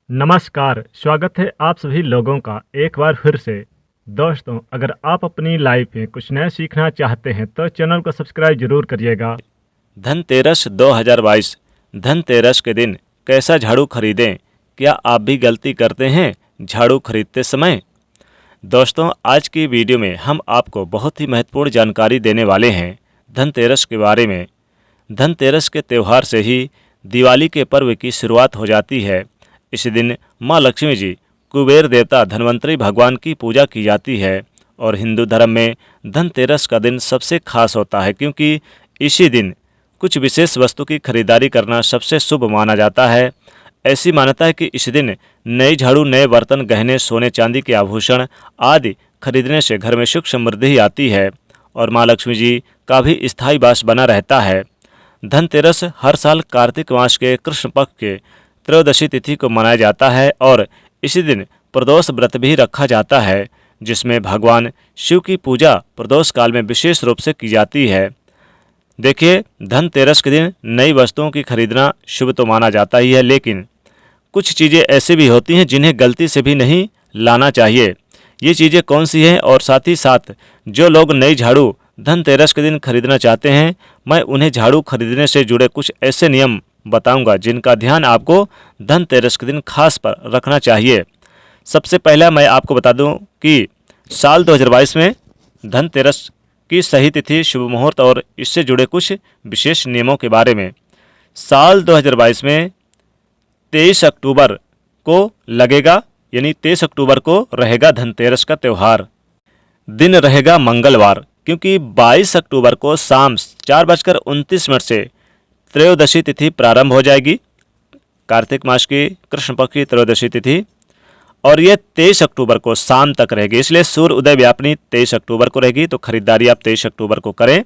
नमस्कार, स्वागत है आप सभी लोगों का एक बार फिर से। दोस्तों, अगर आप अपनी लाइफ में कुछ नया सीखना चाहते हैं तो चैनल को सब्सक्राइब जरूर करिएगा। धनतेरस 2022 धनतेरस के दिन कैसा झाड़ू खरीदें? क्या आप भी गलती करते हैं झाड़ू खरीदते समय? दोस्तों, आज की वीडियो में हम आपको बहुत ही महत्वपूर्ण जानकारी देने वाले हैं धनतेरस के बारे में। धनतेरस के त्यौहार से ही दिवाली के पर्व की शुरुआत हो जाती है। इस दिन माँ लक्ष्मी जी, कुबेर देवता, धन्वंतरी भगवान की पूजा की जाती है और हिंदू धर्म में धनतेरस का दिन सबसे खास होता है क्योंकि इसी दिन कुछ विशेष वस्तु की खरीदारी करना सबसे शुभ माना जाता है। ऐसी मान्यता है कि इस दिन नई झाड़ू, नए बर्तन, गहने, सोने चांदी के आभूषण आदि खरीदने से घर में सुख समृद्धि आती है और माँ लक्ष्मी जी का भी स्थायी वास बना रहता है। धनतेरस हर साल कार्तिक मास के कृष्ण पक्ष के त्रयोदशी तिथि को मनाया जाता है और इसी दिन प्रदोष व्रत भी रखा जाता है, जिसमें भगवान शिव की पूजा प्रदोष काल में विशेष रूप से की जाती है। देखिए, धनतेरस के दिन नई वस्तुओं की खरीदना शुभ तो माना जाता ही है, लेकिन कुछ चीज़ें ऐसी भी होती हैं जिन्हें गलती से भी नहीं लाना चाहिए। ये चीज़ें कौन सी हैं और साथ ही साथ जो लोग नई झाड़ू धनतेरस के दिन खरीदना चाहते हैं, मैं उन्हें झाड़ू खरीदने से जुड़े कुछ ऐसे नियम बताऊंगा जिनका ध्यान आपको धनतेरस के दिन खास पर रखना चाहिए। सबसे पहला मैं आपको बता दूं कि साल 2022 में धनतेरस की सही तिथि, शुभ मुहूर्त और इससे जुड़े कुछ विशेष नियमों के बारे में। साल 2022 में 23 अक्टूबर को लगेगा, यानी 23 अक्टूबर को रहेगा धनतेरस का त्यौहार। दिन रहेगा मंगलवार, क्योंकि 22 अक्टूबर को शाम 4:29 से त्रयोदशी तिथि प्रारंभ हो जाएगी, कार्तिक मास की कृष्ण पक्ष की त्रयोदशी तिथि, और ये 23 अक्टूबर को शाम तक रहेगी। इसलिए सूर्य उदय व्यापनी 23 अक्टूबर को रहेगी, तो खरीदारी आप 23 अक्टूबर को करें।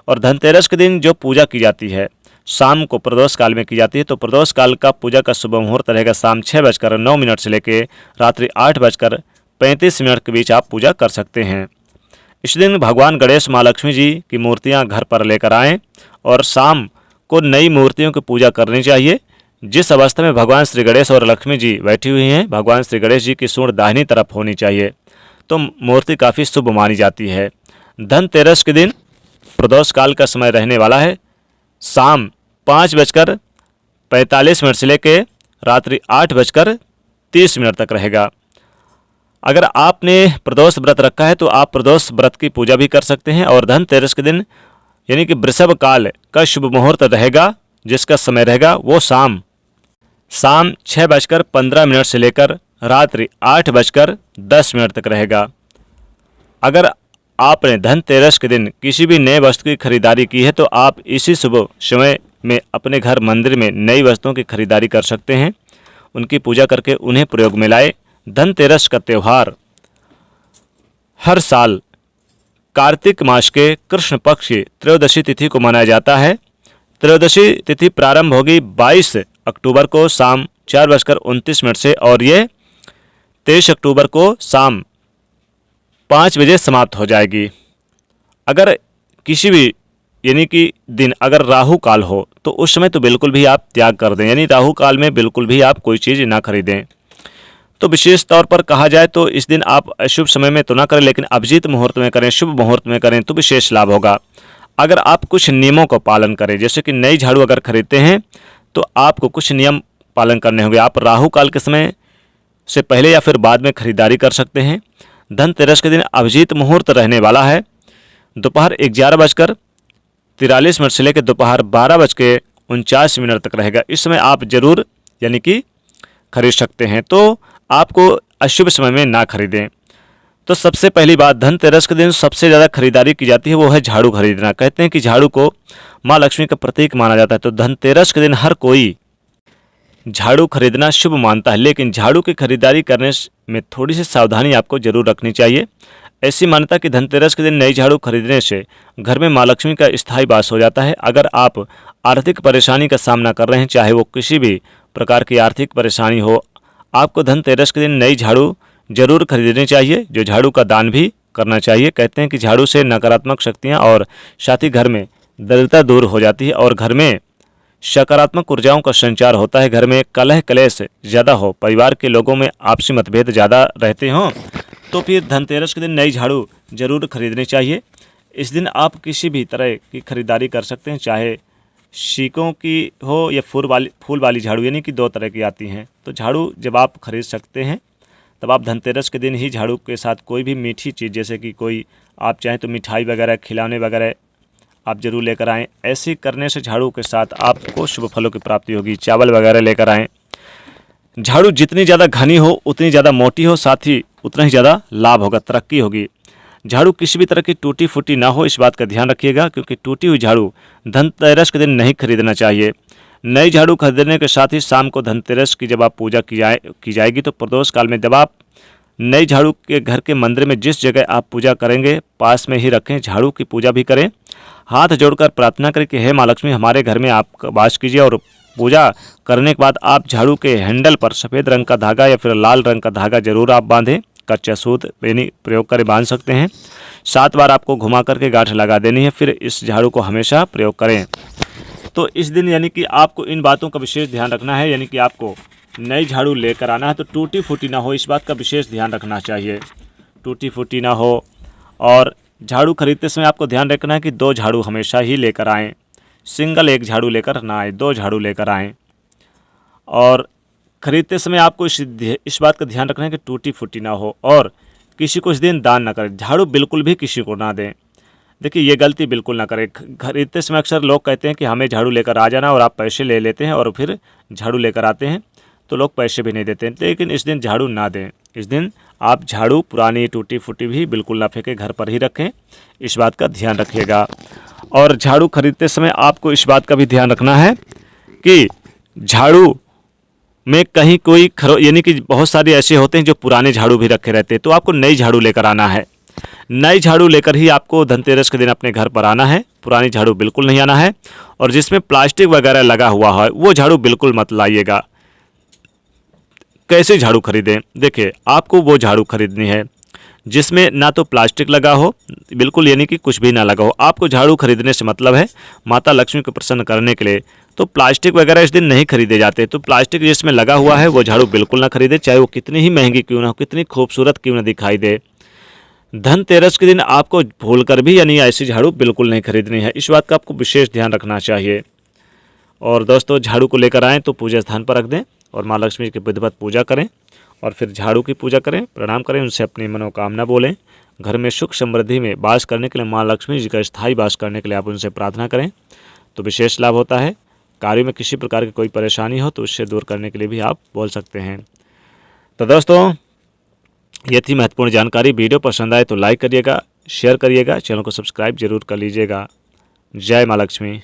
और धनतेरस के दिन जो पूजा की जाती है शाम को प्रदोष काल में की जाती है, तो प्रदोष काल का पूजा का शुभ मुहूर्त रहेगा शाम 6:09 से लेकर रात्रि 8:35 के बीच आप पूजा कर सकते हैं। इस दिन भगवान गणेश, माँ लक्ष्मी जी की मूर्तियाँ घर पर लेकर आएँ और शाम को नई मूर्तियों की पूजा करनी चाहिए। जिस अवस्था में भगवान श्री गणेश और लक्ष्मी जी बैठी हुई हैं, भगवान श्री गणेश जी की सूंड दाहिनी तरफ होनी चाहिए, तो मूर्ति काफ़ी शुभ मानी जाती है। धनतेरस के दिन प्रदोष काल का समय रहने वाला है शाम 5:45 से लेकर रात्रि 8:30 तक रहेगा। अगर आपने प्रदोष व्रत रखा है तो आप प्रदोष व्रत की पूजा भी कर सकते हैं। और धनतेरस के दिन यानी कि वृषभ काल का शुभ मुहूर्त रहेगा, जिसका समय रहेगा वो शाम 6:15 से लेकर रात्रि 8:10 तक रहेगा। अगर आपने धनतेरस के दिन किसी भी नए वस्तु की खरीदारी की है तो आप इसी शुभ समय में अपने घर मंदिर में नई वस्तुओं की खरीदारी कर सकते हैं, उनकी पूजा करके उन्हें प्रयोग में लाए। धनतेरस का त्यौहार हर साल कार्तिक मास के कृष्ण पक्ष की त्रयोदशी तिथि को मनाया जाता है। त्रयोदशी तिथि प्रारंभ होगी 22 अक्टूबर को शाम 4:29 से और ये 23 अक्टूबर को शाम 5 बजे समाप्त हो जाएगी। अगर किसी भी यानी कि दिन अगर राहु काल हो तो उस समय तो बिल्कुल भी आप त्याग कर दें, यानी राहु काल में बिल्कुल भी आप कोई चीज़ ना खरीदें। तो विशेष तौर पर कहा जाए तो इस दिन आप अशुभ समय में तो ना करें, लेकिन अभिजीत मुहूर्त में करें, शुभ मुहूर्त में करें तो विशेष लाभ होगा। अगर आप कुछ नियमों का पालन करें, जैसे कि नई झाड़ू अगर खरीदते हैं तो आपको कुछ नियम पालन करने होंगे। आप राहु काल के समय से पहले या फिर बाद में खरीदारी कर सकते हैं। धनतेरस के दिन अभिजीत मुहूर्त रहने वाला है दोपहर 11:43 से लेकर दोपहर 12:49 तक रहेगा। इस समय आप जरूर यानी कि खरीद सकते हैं, तो आपको अशुभ समय में ना खरीदें। तो सबसे पहली बात, धनतेरस के दिन सबसे ज़्यादा खरीदारी की जाती है वो है झाड़ू खरीदना। कहते हैं कि झाड़ू को माँ लक्ष्मी का प्रतीक माना जाता है, तो धनतेरस के दिन हर कोई झाड़ू खरीदना शुभ मानता है, लेकिन झाड़ू की खरीदारी करने में थोड़ी सी सावधानी आपको जरूर रखनी चाहिए। ऐसी मान्यता कि धनतेरस के दिन नई झाड़ू खरीदने से घर में माँ लक्ष्मी का स्थायी वास हो जाता है। अगर आप आर्थिक परेशानी का सामना कर रहे हैं, चाहे वो किसी भी प्रकार की आर्थिक परेशानी हो, आपको धनतेरस के दिन नई झाड़ू जरूर खरीदनी चाहिए, जो झाड़ू का दान भी करना चाहिए। कहते हैं कि झाड़ू से नकारात्मक शक्तियाँ और साथ ही घर में दरिद्रता दूर हो जाती है और घर में सकारात्मक ऊर्जाओं का संचार होता है। घर में कलह क्लेश ज़्यादा हो, परिवार के लोगों में आपसी मतभेद ज़्यादा रहते हों, तो फिर धनतेरस के दिन नई झाड़ू जरूर खरीदनी चाहिए। इस दिन आप किसी भी तरह की खरीदारी कर सकते हैं, चाहे शीकों की हो या फूल वाली झाड़ू, यानी कि 2 तरह की आती हैं। तो झाड़ू जब आप खरीद सकते हैं तब आप धनतेरस के दिन ही झाड़ू के साथ कोई भी मीठी चीज़, जैसे कि कोई आप चाहें तो मिठाई वगैरह, खिलौने वगैरह आप ज़रूर लेकर आएँ। ऐसे करने से झाड़ू के साथ आपको शुभ फलों की प्राप्ति होगी। चावल वगैरह लेकर आएँ। झाड़ू जितनी ज़्यादा घनी हो, उतनी ज़्यादा मोटी हो, साथ ही उतना ही ज़्यादा लाभ होगा, तरक्की होगी। झाड़ू किसी भी तरह की टूटी फूटी ना हो, इस बात का ध्यान रखिएगा, क्योंकि टूटी हुई झाड़ू धनतेरस के दिन नहीं खरीदना चाहिए। नई झाड़ू खरीदने के साथ ही शाम को धनतेरस की जब आप पूजा की जाएगी, तो प्रदोष काल में जब आप नई झाड़ू के घर के मंदिर में जिस जगह आप पूजा करेंगे, पास में ही रखें, झाड़ू की पूजा भी करें। हाथ जोड़कर प्रार्थना करें कि हे माँ लक्ष्मी, हमारे घर में आप वास कीजिए। और पूजा करने के बाद आप झाड़ू के हैंडल पर सफ़ेद रंग का धागा या फिर लाल रंग का धागा जरूर आप बांधें। कच्चा सूत यानी प्रयोग करें, बांध सकते हैं। 7 बार आपको घुमा करके गांठ लगा देनी है, फिर इस झाड़ू को हमेशा प्रयोग करें। तो इस दिन यानी कि आपको इन बातों का विशेष ध्यान रखना है, यानी कि आपको नई झाड़ू लेकर आना है तो टूटी फूटी ना हो, इस बात का विशेष ध्यान रखना चाहिए। टूटी फूटी ना हो। और झाड़ू खरीदते समय आपको ध्यान रखना है कि 2 झाड़ू हमेशा ही लेकर आएँ। सिंगल 1 झाड़ू लेकर ना आए, 2 झाड़ू लेकर आएँ। और खरीदते समय आपको इस बात का ध्यान रखना है कि टूटी फूटी ना हो। और किसी को इस दिन दान ना करें, झाड़ू बिल्कुल भी किसी को ना दें। देखिए, ये गलती बिल्कुल ना करें। खरीदते समय अक्सर लोग कहते हैं कि हमें झाड़ू लेकर आ जाना, और आप पैसे ले लेते हैं और फिर झाड़ू लेकर आते हैं तो लोग पैसे भी नहीं देते हैं। लेकिन इस दिन झाड़ू ना दें। इस दिन आप झाड़ू पुरानी टूटी फूटी भी बिल्कुल ना फेंकें, घर पर ही रखें, इस बात का ध्यान रखिएगा। और झाड़ू खरीदते समय आपको इस बात का भी ध्यान रखना है कि झाड़ू में कहीं कोई यानी कि बहुत सारे ऐसे होते हैं जो पुराने झाड़ू भी रखे रहते हैं, तो आपको नई झाड़ू लेकर आना है। नई झाड़ू लेकर ही आपको धनतेरस के दिन अपने घर पर आना है, पुरानी झाड़ू बिल्कुल नहीं आना है। और जिसमें प्लास्टिक वगैरह लगा हुआ है वो झाड़ू बिल्कुल मत लाइएगा। कैसे झाड़ू खरीदें? देखिए, आपको वो झाड़ू खरीदनी है जिसमें ना तो प्लास्टिक लगा हो, बिल्कुल यानी कि कुछ भी ना लगा हो। आपको झाड़ू खरीदने से मतलब है माता लक्ष्मी को प्रसन्न करने के लिए, तो प्लास्टिक वगैरह इस दिन नहीं खरीदे जाते। तो प्लास्टिक जिसमें लगा हुआ है वो झाड़ू बिल्कुल ना खरीदे, चाहे वो कितनी ही महंगी क्यों ना हो, कितनी खूबसूरत क्यों ना दिखाई दे। धनतेरस के दिन आपको भूलकर भी यानी ऐसी झाड़ू बिल्कुल नहीं खरीदनी है, इस बात का आपको विशेष ध्यान रखना चाहिए। और दोस्तों, झाड़ू को लेकर आएँ तो पूजा स्थान पर रख दें और माँ लक्ष्मी की विधिवत पूजा करें, और फिर झाड़ू की पूजा करें, प्रणाम करें, उनसे अपनी मनोकामना बोलें। घर में सुख समृद्धि में वास करने के लिए, माँ लक्ष्मी जी का स्थायी वास करने के लिए आप उनसे प्रार्थना करें तो विशेष लाभ होता है। कार्य में किसी प्रकार की कोई परेशानी हो तो उससे दूर करने के लिए भी आप बोल सकते हैं। तो दोस्तों, ये थी महत्वपूर्ण जानकारी। वीडियो पसंद आए तो लाइक करिएगा, शेयर करिएगा, चैनल को सब्सक्राइब जरूर कर लीजिएगा। जय माँ लक्ष्मी।